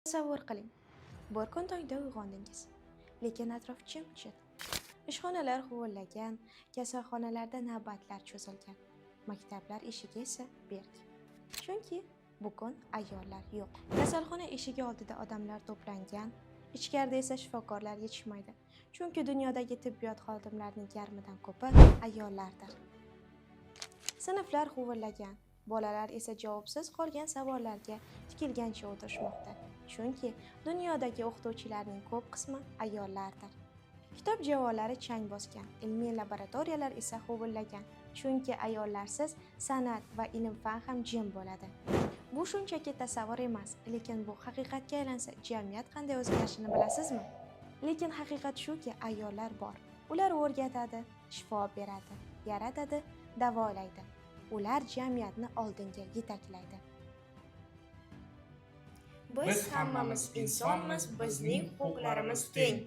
Tasavvur qiling, bir kun tongda uyg'ondingiz, lekin atrof jimjit. Ishxonalar huvillagan, kasalxonalarda navbatlar cho'zilgan, maktablar eshigi esa berk. Chunki bugun ayollar yo'q. Kasalxona eshigi oldida odamlar to'plangan, ichkarida esa shifokorlar yetishmaydi. Chunki dunyodagi tibbiyot xodimlarining yarmidan ko'pi ayollardir. Sinflar huvillagan, bolalar esa javobsiz qolgan savollarga tikilgancha o'tirishmoqda. Chunki dunyodagi o'qituvchilarning ko'p qismi ayollardir. Kitob javonlari chang bosgan, ilmiy laboratoriyalar esa huvillagan. Chunki ayollarsiz san'at va ilm-fan ham jim bo'ladi. Bu shunchaki tasavvur emas, lekin bu haqiqatga aylansa, jamiyat qanday o'zgarishini bilasizmi? Lekin haqiqat shuki, ayollar bor. Ular o'rgatadi, shifo beradi, yaratadi, davolaydi. Ular jamiyatni oldinga yetaklaydi. Biz hammamiz insonmiz, bizning huquqlarimiz teng.